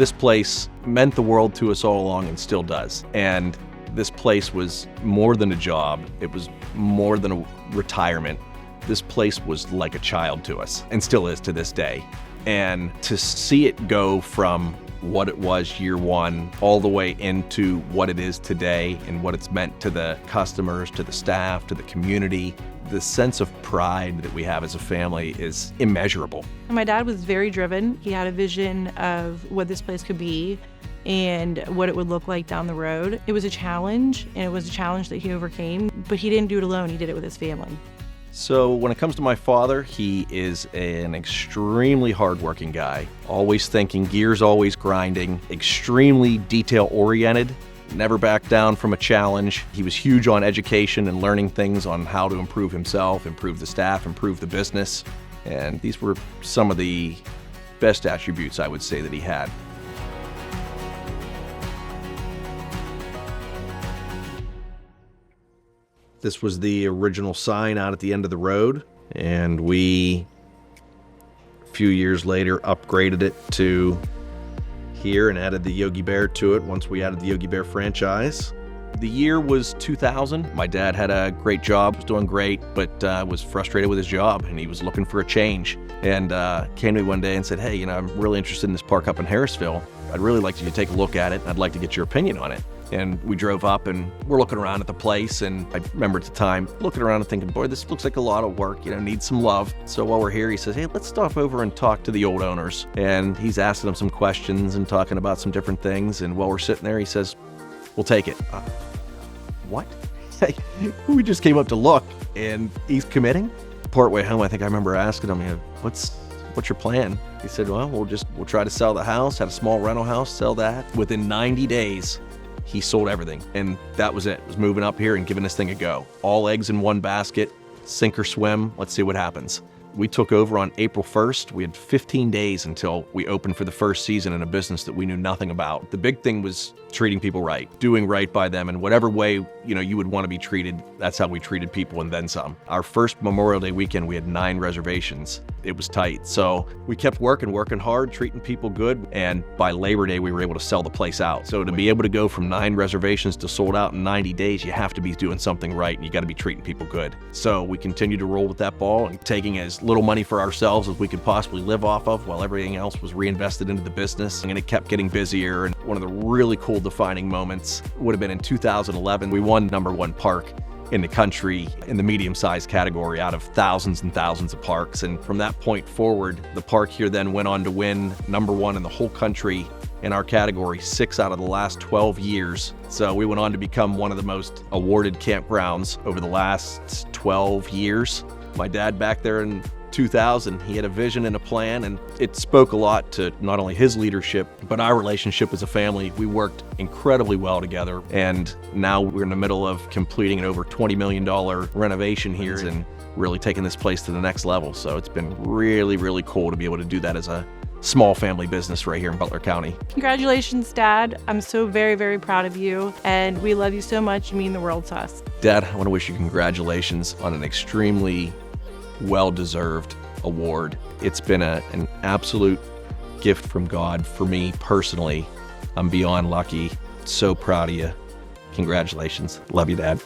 This place meant the world to us all along and still does. And this place was more than a job. It was more than a retirement. This place was like a child to us and still is to this day. And to see it go from what it was year one all the way into what it is today and what it's meant to the customers, to the staff, to the community, the sense of pride that we have as a family is immeasurable. My dad was very driven. He had a vision of what this place could be and what it would look like down the road. It was a challenge, and it was a challenge that he overcame, but he didn't do it alone. He did it with his family. So when it comes to my father, he is an extremely hardworking guy, always thinking, gears always grinding, extremely detail-oriented, never backed down from a challenge. He was huge on education and learning things on how to improve himself, improve the staff, improve the business. And these were some of the best attributes I would say that he had. This was the original sign out at the end of the road, and we, a few years later, upgraded it to here and added the Yogi Bear to it once we added the Yogi Bear franchise. The year was 2000. My dad had a great job, was doing great, but was frustrated with his job, and he was looking for a change. And came to me one day and said, hey, I'm really interested in this park up in Harrisville. I'd really like you to take a look at it, and I'd like to get your opinion on it. And we drove up and we're looking around at the place, and I remember at the time looking around and thinking, boy, this looks like a lot of work, needs some love. So while we're here, he says, hey, let's stop over and talk to the old owners. And he's asking them some questions and talking about some different things. And while we're sitting there, he says, we'll take it. What? We just came up to look, and he's committing. Partway home, I think I remember asking him, what's your plan? He said, well, we'll try to sell the house, had a small rental house, sell that. Within 90 days, he sold everything, and that was it. Was moving up here and giving this thing a go. All eggs in one basket, sink or swim, let's see what happens. We took over on April 1st. We had 15 days until we opened for the first season in a business that we knew nothing about. The big thing was treating people right, doing right by them in whatever way, you would want to be treated. That's how we treated people, and then some. Our first Memorial Day weekend, we had 9 reservations. It was tight. So we kept working hard, treating people good. And by Labor Day, we were able to sell the place out. So to be able to go from 9 reservations to sold out in 90 days, you have to be doing something right, and you got to be treating people good. So we continued to roll with that ball and taking as little money for ourselves as we could possibly live off of while everything else was reinvested into the business. And it kept getting busier. And one of the really cool defining moments would have been in 2011. We won #1 park in the country in the medium-sized category out of thousands and thousands of parks. And from that point forward, the park here then went on to win #1 in the whole country in our category 6 out of the last 12 years. So we went on to become one of the most awarded campgrounds over the last 12 years. My dad back there in 2000, he had a vision and a plan, and it spoke a lot to not only his leadership, but our relationship as a family. We worked incredibly well together, and now we're in the middle of completing an over $20 million renovation here and really taking this place to the next level. So it's been really, really cool to be able to do that as a small family business right here in Butler County. Congratulations, Dad. I'm so very, very proud of you, and we love you so much. You mean the world to us. Dad, I want to wish you congratulations on an extremely well-deserved award. It's been an absolute gift from God for me personally. I'm beyond lucky. So proud of you. Congratulations. Love you, Dad.